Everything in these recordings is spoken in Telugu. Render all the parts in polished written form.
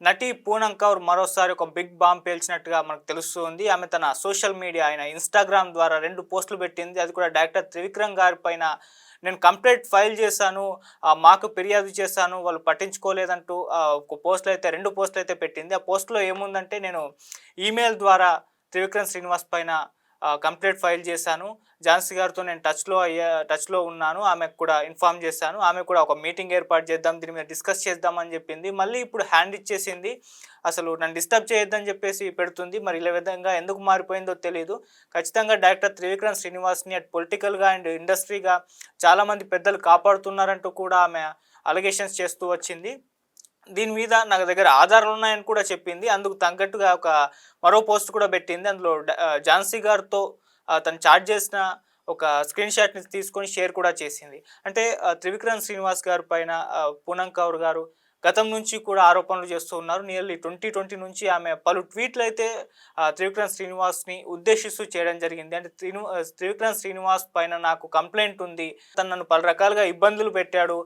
నటి పూనమ్ కౌర్ మరోసారి ఒక బిగ్ బాంబ్ పేల్చినట్టుగా మనకు తెలుస్తుంది. ఆమె తన సోషల్ మీడియా అయిన ఇన్‌స్టాగ్రామ్ ద్వారా 2 పోస్టులు పెట్టింది. అది కూడా డైరెక్టర్ త్రివిక్రమ్ గారి పైన నేను కంప్లెయింట్ ఫైల్ చేశాను. మాకు ఫిర్యాదు చేశాను. వాళ్ళు పట్టించుకోలేదంటూ ఒక పోస్టులైతే 2 పోస్టులైతే పెట్టింది. ఆ పోస్ట్‌లో ఏముందంటే నేను ఈమెయిల్ ద్వారా త్రివిక్రమ్ శ్రీనివాస్ పైన కంప్లెయింట్ ఫైల్ చేశాను. ఝాన్సీ గారితో నేను టచ్‌లో ఉన్నాను. ఆమెకు కూడా ఇన్ఫార్మ్ చేశాను. ఆమె కూడా ఒక మీటింగ్ ఏర్పాటు చేద్దాం, దీని మీద డిస్కస్ చేద్దాం అని చెప్పింది. మళ్ళీ ఇప్పుడు హ్యాండ్ ఇచ్చేసింది. అసలు నన్ను డిస్టర్బ్ చేయొద్దని చెప్పేసి పెడుతుంది. మరి ఇలా విధంగా ఎందుకు మారిపోయిందో తెలీదు. ఖచ్చితంగా డైరెక్టర్ త్రివిక్రమ్ శ్రీనివాస్‌ని అటు పొలిటికల్‌గా అండ్ ఇండస్ట్రీగా చాలామంది పెద్దలు కాపాడుతున్నారంటూ కూడా ఆమె అలిగేషన్స్ చేస్తూ వచ్చింది. దీని మీద నా దగ్గర ఆధారాలున్నాయని కూడా చెప్పింది. అందుకు తగ్గట్టుగా మరో పోస్ట్ కూడా పెట్టింది. అందులో ఝాన్సీ గారితో తను చాట్ చేసిన ఒక స్క్రీన్ షాట్‌ని తీసుకొని షేర్ కూడా చేసింది. అంటే త్రివిక్రమ్ శ్రీనివాస్ గారి పైన పూనమ్ కౌర్ గారు గతం నుంచి కూడా ఆరోపణలు చేస్తూ ఉన్నారు. నియర్లీ 2020 నుంచి ఆమె పలు ట్వీట్‌లయితే త్రివిక్రమ్ శ్రీనివాస్‌ని ఉద్దేశిస్తూ చేయడం జరిగింది. అంటే త్రివిక్రమ్ శ్రీనివాస్ పైన నాకు కంప్లెయింట్ ఉంది. తను నన్ను పలు రకాలుగా ఇబ్బందులు పెట్టాడు.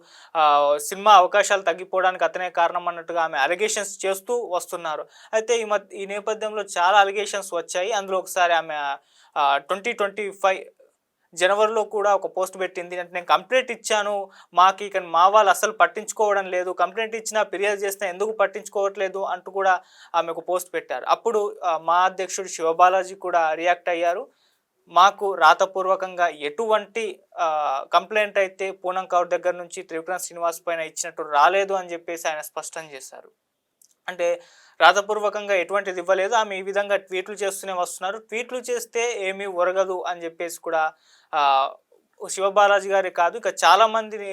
సినిమా అవకాశాలు తగ్గిపోవడానికి అతనే కారణం అన్నట్టుగా ఆమె అలిగేషన్స్ చేస్తూ వస్తున్నారు. అయితే ఈ నేపథ్యంలో చాలా అలిగేషన్స్ వచ్చాయి. అందులో ఒకసారి ఆమె 2025 జనవరిలో కూడా ఒక పోస్ట్ పెట్టింది. అంటే నేను కంప్లెయింట్ ఇచ్చాను. ఇక మా వాళ్ళు అస్సలు పట్టించుకోవడం లేదు. కంప్లెయింట్ ఇచ్చినా ఫిర్యాదు చేసినా ఎందుకు పట్టించుకోవట్లేదు అంటూ కూడా ఆమె ఒక పోస్ట్ పెట్టారు. అప్పుడు మా అధ్యక్షుడు శివబాలాజీ కూడా రియాక్ట్ అయ్యారు. మాకు రాతపూర్వకంగా ఎటువంటి కంప్లెయింట్ అయితే పూనమ్ కౌర్ దగ్గర నుంచి త్రివిక్రమ్ శ్రీనివాస్ పైన ఇచ్చినట్టు రాలేదు అని చెప్పేసి ఆయన స్పష్టం చేశారు. అంటే రాతపూర్వకంగా ఎటువంటిది ఇవ్వలేదు. ఆమె ఈ విధంగా ట్వీట్లు చేస్తూనే వస్తున్నారు. ట్వీట్లు చేస్తే ఏమీ ఒరగదు అని చెప్పేసి కూడా ఆహ్, శివబాలాజీ గారే కాదు, ఇక చాలామందిని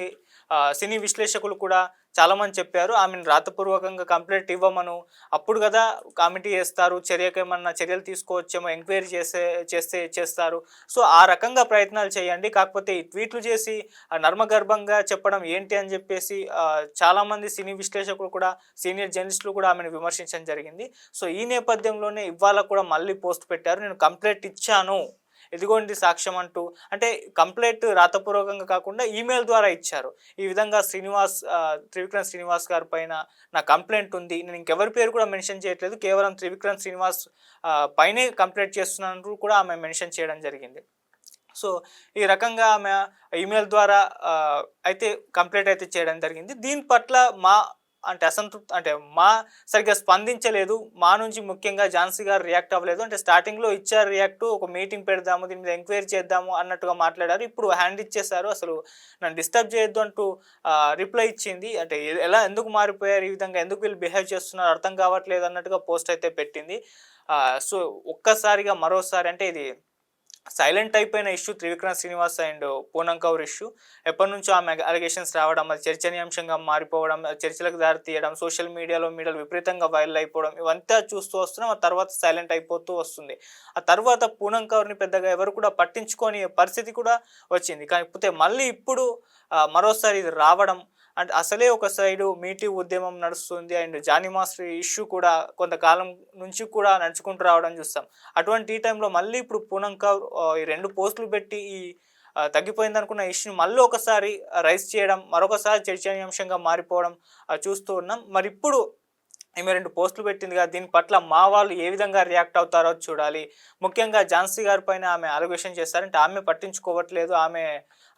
సినీ విశ్లేషకులు కూడా చాలామంది చెప్పారు. ఆమెను రాతపూర్వకంగా కంప్లెయింట్ ఇవ్వమను. అప్పుడు కదా కమిటీ ఏస్తారు. చర్యలు తీసుకోవచ్చేమో, ఎంక్వైరీ చేస్తారు. సో, ఆ రకంగా ప్రయత్నాలు చేయండి. కాకపోతే ఈ ట్వీట్లు చేసి నర్మగర్భంగా చెప్పడం ఏంటి అని చెప్పేసి చాలామంది సినీ విశ్లేషకులు కూడా, సీనియర్ జర్నలిస్టులు కూడా ఆమెను విమర్శించడం జరిగింది. సో, ఈ నేపథ్యంలోనే ఇవాళ కూడా మళ్ళీ పోస్ట్ పెట్టారు. నేను కంప్లెయింట్ ఇచ్చాను, ఇదిగోండి సాక్ష్యం అంటూ. అంటే కంప్లెయింట్ రాతపూర్వకంగా కాకుండా ఈమెయిల్ ద్వారా ఇచ్చారు. ఈ విధంగా త్రివిక్రమ్ శ్రీనివాస్ గారి పైన నా కంప్లెయింట్ ఉంది. నేను ఇంకెవరి పేరు కూడా మెన్షన్ చేయట్లేదు. కేవలం త్రివిక్రమ్ శ్రీనివాస్ పైనే కంప్లెయింట్ చేస్తున్నానంటూ కూడా ఆమె మెన్షన్ చేయడం జరిగింది. సో, ఈ రకంగా ఆమె ఈమెయిల్ ద్వారా అయితే కంప్లెయింట్ అయితే చేయడం జరిగింది. దీని పట్ల అంటే సరిగ్గా స్పందించలేదు. మా నుంచి ముఖ్యంగా ఝాన్సీ గారు రియాక్ట్ అవ్వలేదు. అంటే స్టార్టింగ్‌లో ఇచ్చారు రియాక్టు, ఒక మీటింగ్ పెడదాము, దీని మీద ఎంక్వైరీ చేద్దాము అన్నట్టుగా మాట్లాడారు. ఇప్పుడు హ్యాండ్ ఇచ్చేశారు. అసలు నన్ను డిస్టర్బ్ చేయొద్దు అంటూ రిప్లై ఇచ్చింది. అంటే ఎందుకు మారిపోయారు, ఈ విధంగా ఎందుకు వీళ్ళు బిహేవ్ చేస్తున్నారు అర్థం కావట్లేదు అన్నట్టుగా పోస్ట్ అయితే పెట్టింది. సో, ఒక్కసారిగా మరోసారి అంటే ఇది సైలెంట్ అయిపోయిన issue Trivikram Srinivas and Poonam Kaur issue. ఎప్పటినుంచో ఆమె అలిగేషన్స్ రావడం, అది చర్చనీయాంశంగా మారిపోవడం, చర్చలకు దారి తీయడం, సోషల్ మీడియాలో విపరీతంగా వైరల్ అయిపోవడం, ఇవంతా చూస్తూ వస్తున్నాం. ఆ తర్వాత సైలెంట్ అయిపోతూ వస్తుంది. ఆ తర్వాత పూనమ్ కౌర్‌ని పెద్దగా ఎవరు కూడా పట్టించుకోని పరిస్థితి కూడా వచ్చింది. కాకపోతే మళ్ళీ ఇప్పుడు మరోసారి ఇది రావడం, అంటే అసలే ఒక సైడు మీటూ ఉద్యమం నడుస్తుంది అండ్ జానీ మాస్టర్ ఇష్యూ కూడా కొంతకాలం నుంచి కూడా నడుచుకుంటూ రావడం చూస్తాం. అటువంటి ఈ టైంలో మళ్ళీ ఇప్పుడు పూనమ్ కౌర్ ఈ 2 పోస్టులు పెట్టి తగ్గిపోయిందనుకున్న ఇష్యూని మళ్ళీ ఒకసారి రైజ్ చేయడం, మరొకసారి చర్చనీయాంశంగా మారిపోవడం చూస్తూ ఉన్నాం. మరిప్పుడు ఈమె 2 పోస్టులు పెట్టింది కదా! దీని పట్ల మా వాళ్ళు ఏ విధంగా రియాక్ట్ అవుతారో చూడాలి. ముఖ్యంగా ఝాన్సీ గారి పైన ఆమె అలిగేషన్ చేశారంటే ఆమె పట్టించుకోవట్లేదు, ఆమె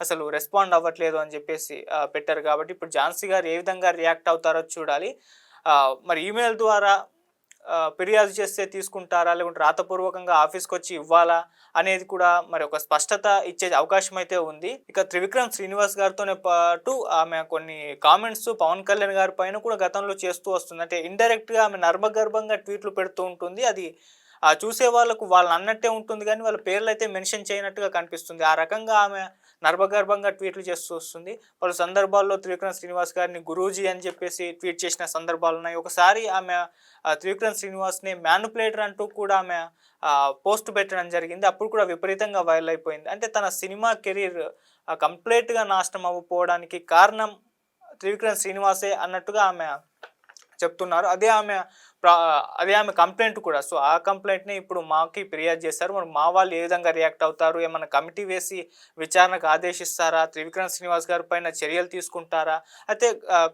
అసలు రెస్పాండ్ అవ్వట్లేదు అని చెప్పేసి పెట్టారు కాబట్టి ఇప్పుడు ఝాన్సీ గారు ఏ విధంగా రియాక్ట్ అవుతారో చూడాలి. మరి ఈమెయిల్ ద్వారా ఫిర్యాదు చేస్తే తీసుకుంటారా? లేకుంటే రాతపూర్వకంగా ఆఫీస్‌కొచ్చి ఇవ్వాలా? అనేది కూడా మరి ఒక స్పష్టత ఇచ్చే అవకాశం అయితే ఉంది. ఇక త్రివిక్రమ్ శ్రీనివాస్ గారితోనే పాటు ఆమె కొన్ని కామెంట్స్ పవన్ కళ్యాణ్ గారి పైన కూడా గతంలో చేస్తూ వస్తుంది. అంటే ఇండైరెక్ట్‌గా ఆమె నర్మగర్భంగా ట్వీట్లు పెడుతూ ఉంటుంది. అది చూసే వాళ్ళకు వాళ్ళనన్నట్టే ఉంటుంది గానీ, వాళ్ళ పేర్లయితే మెన్షన్ చేయనట్టుగా కనిపిస్తుంది. ఆ రకంగా ఆమె నర్మగర్భంగా ట్వీట్లు చేస్తూ వస్తుంది. పలు సందర్భాల్లో త్రివిక్రమ్ శ్రీనివాస్ గారిని గురూజీ అని చెప్పేసి ట్వీట్ చేసిన సందర్భాలున్నాయి. ఒకసారి ఆమె త్రివిక్రమ్ శ్రీనివాస్‌ని మ్యానిపులేటర్ అంటూ కూడా ఆమె పోస్ట్ పెట్టడం జరిగింది. అప్పుడు కూడా విపరీతంగా వైరల్ అయిపోయింది. అంటే తన సినిమా కెరీర్ కంప్లీట్‌గా నాశనం అవ్వపోవడానికి కారణం త్రివిక్రమ్ శ్రీనివాసే అన్నట్టుగా ఆమె చెప్తున్నారు. అదే ఆమె ప్రా అదే ఆమె కంప్లెయింట్ కూడా. సో, ఆ కంప్లెయింట్‌ని ఇప్పుడు మాకి ఫిర్యాదు చేశారు. మరి మా వాళ్ళు ఏ విధంగా రియాక్ట్ అవుతారు? ఏమన్నా కమిటీ వేసి విచారణకు ఆదేశిస్తారా? త్రివిక్రమ్ శ్రీనివాస్ గారి పైన చర్యలు తీసుకుంటారా? అయితే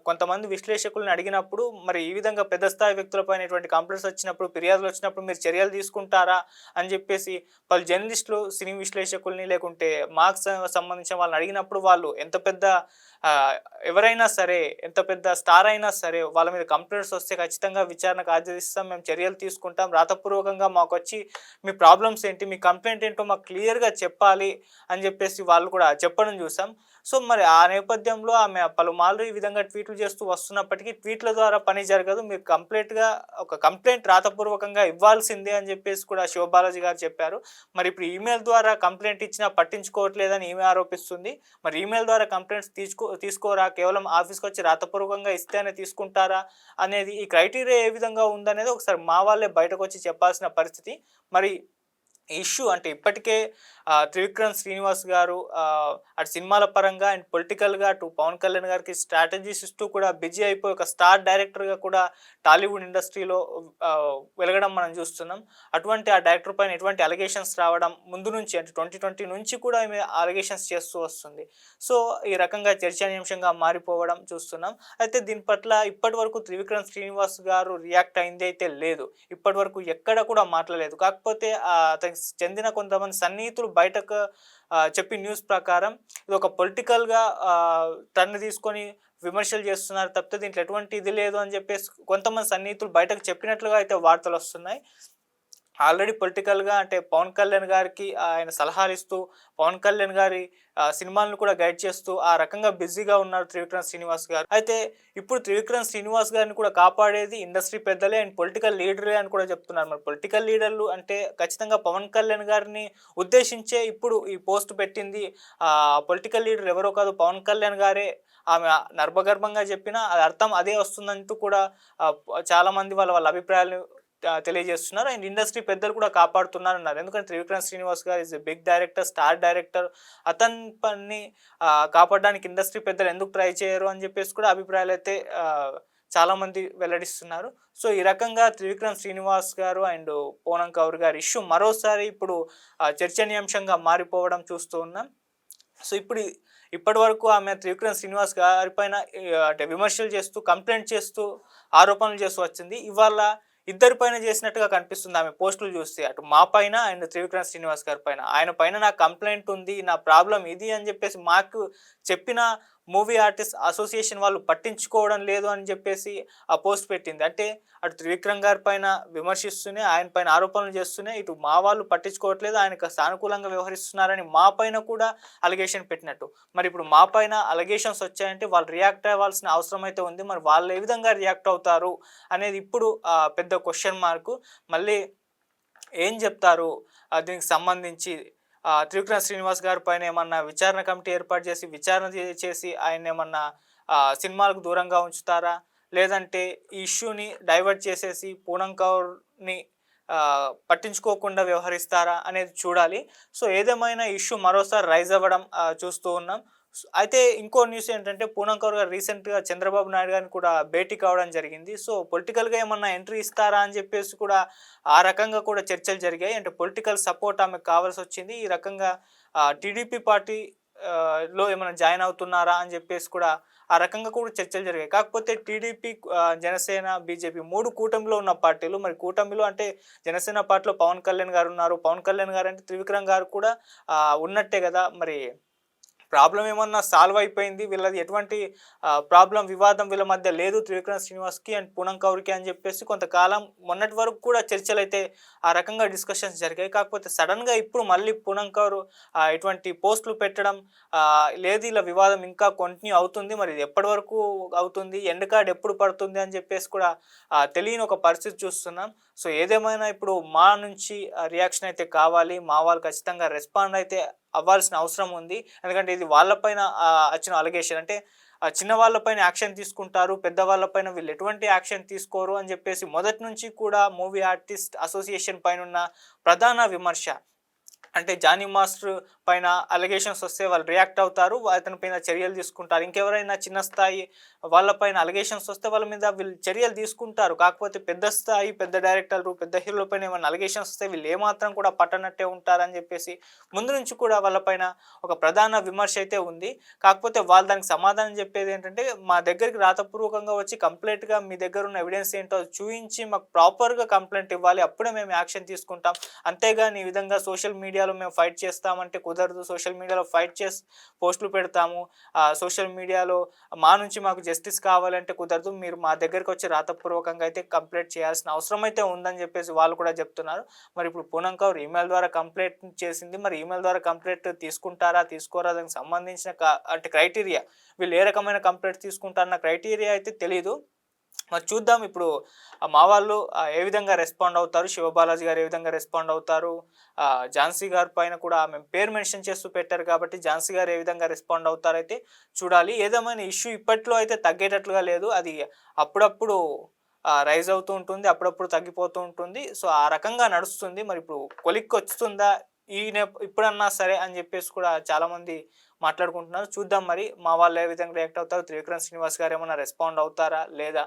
కొంతమంది విశ్లేషకుల్ని అడిగినప్పుడు మరి ఈ విధంగా పెద్ద స్థాయి వ్యక్తులపైన ఇటువంటి కంప్లెయింట్స్ వచ్చినప్పుడు, ఫిర్యాదులు వచ్చినప్పుడు మీరు చర్యలు తీసుకుంటారా? అని చెప్పేసి పలు జర్నలిస్టులు, సినీ విశ్లేషకుల్ని లేకుంటే మాకు సంబంధించిన వాళ్ళని అడిగినప్పుడు వాళ్ళు ఎంత పెద్ద ఆహ్, ఎవరైనా సరే, ఎంత పెద్ద స్టార్ అయినా సరే వాళ్ళ మీద కంప్లెయింట్స్ వస్తే ఖచ్చితంగా విచారణకు ఆదేశిస్తాం. మేము చర్యలు తీసుకుంటాం. రాతపూర్వకంగా మాకొచ్చి మీ ప్రాబ్లమ్స్ ఏంటి? మీ కంప్లెయింట్ ఏంటో మాకు క్లియర్‌గా చెప్పాలి అని జెప్పేసి వాళ్ళు కూడా చెప్పడం చూసాం. సో, మరి ఆ నేపథ్యంలో ఆమె పలుమార్లు ఈ విధంగా ట్వీట్లు చేస్తూ వస్తున్నప్పటికీ ట్వీట్‌ల ద్వారా పని జరగదు. మీరు ఒక కంప్లెయింట్ రాతపూర్వకంగా ఇవ్వాల్సిందే అని జెప్పేసి కూడా శివబాలాజీ గారు చెప్పారు. మరి ఇప్పుడు ఈమెయిల్ ద్వారా కంప్లెయింట్ ఇచ్చినా పట్టించుకోవట్లేదని ఈమె ఆరోపిస్తుంది. మరి ఈమెయిల్ ద్వారా కంప్లెయింట్స్ తీసుకోరా? కేవలం ఆఫీస్‌కొచ్చి రాతపూర్వకంగా ఇస్తేనే తీసుకుంటారా? అనేది ఈ క్రైటీరియా ఏ విధంగా ఉందనేది ఒకసారి మా వాళ్ళే బయటకొచ్చి చెప్పాల్సిన పరిస్థితి. మరి ఈ ఇష్యూ అంటే ఇప్పటికే త్రివిక్రమ్ శ్రీనివాస్ గారు అటు సినిమాల పరంగా అండ్ పొలిటికల్‌గా అటు పవన్ కళ్యాణ్ గారికి స్ట్రాటజీస్ ఇస్తూ కూడా బిజీ అయిపోయి ఒక స్టార్ డైరెక్టర్‌గా కూడా టాలీవుడ్ ఇండస్ట్రీలో వెలగడం మనం చూస్తున్నాం. అటువంటి ఆ డైరెక్టర్ పైన ఎటువంటి అలిగేషన్స్ రావడం ముందు నుంచి అంటే 2020 నుంచి కూడా ఈమె అలిగేషన్స్ చేస్తూ వస్తుంది. సో, ఈ రకంగా చర్చనీయాంశంగా మారిపోవడం చూస్తున్నాం. అయితే దీని పట్ల ఇప్పటివరకు త్రివిక్రమ్ శ్రీనివాస్ గారు రియాక్ట్ అయిందైతే లేదు. ఇప్పటివరకు ఎక్కడ కూడా మాట్లాడలేదు. కాకపోతే అతనికి చెందిన కొంతమంది సన్నిహితులు బయటకు చెప్పిన న్యూస్ ప్రకారం ఇదొక పొలిటికల్‌గా టర్న్ తీసుకొని విమర్శలు చేస్తున్నారు తప్పితే దీంట్లో ఎటువంటి ఇది లేదు అని చెప్పేసి కొంతమంది సన్నిహితులు బయటకు చెప్పినట్లుగా అయితే వార్తలొస్తున్నాయి. ఆల్రెడీ పొలిటికల్‌గా అంటే పవన్ కళ్యాణ్ గారికి ఆయన సలహాలిస్తూ, పవన్ కళ్యాణ్ గారి సినిమాలను కూడా గైడ్ చేస్తూ ఆ రకంగా బిజీగా ఉన్నారు త్రివిక్రమ్ శ్రీనివాస్ గారు. అయితే ఇప్పుడు త్రివిక్రమ్ శ్రీనివాస్ గారిని కూడా కాపాడేది ఇండస్ట్రీ పెద్దలే అండ్ పొలిటికల్ లీడరే అని కూడా చెప్తున్నారు. మరి పొలిటికల్ లీడర్లు అంటే ఖచ్చితంగా పవన్ కళ్యాణ్ గారిని ఉద్దేశించే ఇప్పుడు ఈ పోస్ట్ పెట్టింది. పొలిటికల్ లీడర్ ఎవరో కాదు పవన్ కళ్యాణ్ గారే. ఆమె నర్మగర్భంగా చెప్పినా అది అర్థం అదే వస్తుందంటూ కూడా చాలామంది వాళ్ళ వాళ్ళ అభిప్రాయాలు తెలియజేస్తున్నారు. అండ్ ఇండస్ట్రీ పెద్దలు కూడా కాపాడుతున్నారన్నారు. ఎందుకంటే త్రివిక్రమ్ శ్రీనివాస్ గారు is a big director, star director. అతని పని కాపాడడానికి ఇండస్ట్రీ పెద్దలు ఎందుకు ట్రై చేయరు అని చెప్పేసి కూడా అభిప్రాయాలైతే చాలామంది వెల్లడిస్తున్నారు. సో, ఈ రకంగా త్రివిక్రమ్ శ్రీనివాస్ గారు అండ్ పూనం కౌర్ గారి ఇష్యూ మరోసారి ఇప్పుడు చర్చనీయాంశంగా మారిపోవడం చూస్తూ ఉన్నాం. సో, ఇప్పటివరకు ఆమె త్రివిక్రమ్ శ్రీనివాస్ గారి పైన అంటే విమర్శలు చేస్తూ, కంప్లెయింట్ చేస్తూ, ఆరోపణలు చేస్తూ వచ్చింది. ఇవాళ ఇద్దరి పైన చేసినట్టుగా కనిపిస్తుంది ఆమె పోస్టులు చూస్తే. అటు మా పైన అండ్ త్రివిక్రమ్ శ్రీనివాస్ గారి పైన. ఆయన పైన నాకు కంప్లెయింట్ ఉంది. నా ప్రాబ్లమ్ ఇది అని చెప్పేసి మాకు చెప్పిన మూవీ ఆర్టిస్ట్ అసోసియేషన్ వాళ్ళు పట్టించుకోవడం లేదు అని చెప్పేసి ఆ పోస్ట్ పెట్టింది. అంటే అటు త్రివిక్రమ్ గారి పైన విమర్శిస్తూనే, ఆయన పైన ఆరోపణలు చేస్తూనే ఇటు మా వాళ్ళు పట్టించుకోవట్లేదు. ఆయనకు సానుకూలంగా వ్యవహరిస్తున్నారని మా పైన కూడా అలిగేషన్ పెట్టినట్టు. మరి ఇప్పుడు మా పైన అలిగేషన్స్ వచ్చాయంటే వాళ్ళు రియాక్ట్ అవ్వాల్సిన అవసరం అయితే ఉంది. మరి వాళ్ళు ఏ విధంగా రియాక్ట్ అవుతారు అనేది ఇప్పుడు పెద్ద క్వెషన్ మార్కు. మళ్ళీ ఏం చెప్తారు దీనికి సంబంధించి త్రివిక్రమ్ శ్రీనివాస్ గారి పైన ఏమన్నా విచారణ కమిటీ ఏర్పాటు చేసి విచారణ చేసి ఆయన్నేమన్నా సినిమాలకు దూరంగా ఉంచుతారా? లేదంటే ఈ ఇష్యూని డైవర్ట్ చేసేసి పూనం కౌర్‌ని పట్టించుకోకుండా వ్యవహరిస్తారా అనేది చూడాలి. సో, ఏదేమైనా ఇష్యూ మరోసారి రైజ్ అవ్వడం చూస్తూ ఉన్నాం. అయితే ఇంకో న్యూస్ ఏంటంటే పూనం కౌర్ గారు రీసెంట్‌గా చంద్రబాబు నాయుడు గారిని కూడా భేటీ కావడం జరిగింది. సో, పొలిటికల్‌గా ఏమన్నా ఎంట్రీ ఇస్తారా అని చెప్పేసి కూడా ఆ రకంగా కూడా చర్చలు జరిగాయి. అంటే పొలిటికల్ సపోర్ట్ ఆమెకు కావాల్సొచ్చింది. ఈ రకంగా టీడీపీ పార్టీ లో ఏమైనా జాయిన్ అవుతున్నారా అని చెప్పేసి కూడా ఆ రకంగా కూడా చర్చలు జరిగాయి. కాకపోతే టీడీపీ, జనసేన, బీజేపీ 3 కూటమిలో ఉన్న పార్టీలు. మరి కూటమిలో అంటే జనసేన పార్టీలో పవన్ కళ్యాణ్ గారు ఉన్నారు. పవన్ కళ్యాణ్ గారు అంటే త్రివిక్రమ్ గారు కూడా ఉన్నట్టే గదా! మరి ప్రాబ్లమ్ ఏమన్నా సాల్వ్ అయిపోయింది. వీళ్ళది ఎటువంటి వివాదం వీళ్ళ మధ్య లేదు త్రివిక్రమ్ శ్రీనివాస్‌కి అండ్ పూనం కౌర్‌కి అని చెప్పేసి కొంతకాలం మొన్నటి వరకు కూడా చర్చలైతే ఆ రకంగా డిస్కషన్స్ జరిగాయి. కాకపోతే సడెన్‌గా ఇప్పుడు మళ్ళీ పూనం కౌర్ ఇటువంటి పోస్టులు పెట్టడం లేదు ఇలా వివాదం ఇంకా కంటిన్యూ అవుతుంది. మరి ఇది ఎప్పటి వరకు అవుతుంది? ఎండ్ కార్డ్ ఎప్పుడు పడుతుంది అని చెప్పేసి కూడా తెలియని ఒక పరిస్థితి చూస్తున్నాం. సో, ఏదేమైనా ఇప్పుడు మా నుంచి రియాక్షన్ అయితే కావాలి. మా వాళ్ళు ఖచ్చితంగా రెస్పాండ్ అయితే అవ్వాల్సిన అవసరం ఉంది. ఎందుకంటే ఇది వాళ్ళపైన వచ్చిన అలిగేషన్. అంటే చిన్నవాళ్ళపైన యాక్షన్ తీసుకుంటారు. పెద్దవాళ్ళపైన వీళ్ళు ఎటువంటి యాక్షన్ తీసుకోరు అని చెప్పేసి మొదటి నుంచి కూడా మూవీ ఆర్టిస్ట్ అసోసియేషన్ పైనున్న ప్రధాన విమర్శ. అంటే జానీ మాస్టర్ పైన అలిగేషన్స్ వస్తే వాళ్ళు రియాక్ట్ అవుతారు. అతని పైన చర్యలు తీసుకుంటారు. ఇంకెవరైనా చిన్న స్థాయి వాళ్ళ పైన అలిగేషన్స్ వస్తే వాళ్ళ మీద వీళ్ళు చర్యలు తీసుకుంటారు. కాకపోతే పెద్ద స్థాయి, పెద్ద డైరెక్టర్లు, పెద్ద హీరోల పైన ఏమైనా అలిగేషన్స్ వస్తే వీళ్ళు ఏమాత్రం కూడా పట్టనట్టే ఉంటారని చెప్పేసి ముందు నుంచి కూడా వాళ్ళ పైన ఒక ప్రధాన విమర్శ అయితే ఉంది. కాకపోతే వాళ్ళు దానికి సమాధానం చెప్పేది ఏంటంటే, మా దగ్గరికి రాతపూర్వకంగా వచ్చి కంప్లీట్‌గా మీ దగ్గర ఉన్న ఎవిడెన్స్ ఏంటో చూయించి మాకు ప్రాపర్‌గా కంప్లెయింట్ ఇవ్వాలి. అప్పుడే మేము యాక్షన్ తీసుకుంటాం. అంతేగాని ఈ విధంగా సోషల్ మీడియాలో మేము ఫైట్ చేస్తామంటే కుదరదు. సోషల్ మీడియాలో ఫైట్ చేసి పోస్టులు పెడతాము. సోషల్ మీడియాలో మా నుంచి మాకు జస్టిస్ కావాలంటే కుదరదు. మీరు మా దగ్గరికొచ్చి రాతపూర్వకంగా అయితే కంప్లెయింట్ చేయాల్సిన అవసరం అయితే ఉందని చెప్పేసి వాళ్ళు కూడా చెప్తున్నారు. మరి ఇప్పుడు పూనమ్ కౌర్ ఈమెయిల్ ద్వారా కంప్లెయింట్ చేసింది. మరి ఈమెయిల్ ద్వారా కంప్లెయింట్ తీసుకుంటారా? తీసుకోరా? దానికి సంబంధించిన అంటే క్రైటీరియా వీళ్ళు ఏ రకమైన కంప్లెయింట్ తీసుకుంటారన్న క్రైటీరియా అయితే తెలీదు. మరి చూద్దాం ఇప్పుడు మా వాళ్ళు ఏ విధంగా రెస్పాండ్ అవుతారు, శివబాలాజీ గారు ఏ విధంగా రెస్పాండ్ అవుతారు, ఝాన్సీ గారి పైన కూడా ఆమె పేరు మెన్షన్ చేస్తూ పెట్టారు కాబట్టి ఝాన్సీ గారు ఏ విధంగా రెస్పాండ్ అవుతారైతే చూడాలి. ఏదేమైనా ఇష్యూ ఇప్పట్లో అయితే తగ్గేటట్లుగా లేదు. అది అప్పుడప్పుడు రైజ్ అవుతూ ఉంటుంది, అప్పుడప్పుడు తగ్గిపోతూ ఉంటుంది. సో ఆ రకంగా నడుస్తుంది. మరి ఇప్పుడు కొలిక్కొస్తుందా ఇప్పుడన్నా సరే అని చెప్పేసి కూడా చాలామంది మాట్లాడుకుంటున్నారు. చూద్దాం మరి మా వాళ్ళు ఏ విధంగా రియాక్ట్ అవుతారు, త్రివిక్రమ్ శ్రీనివాస్ గారు ఏమన్నా రెస్పాండ్ అవుతారా లేదా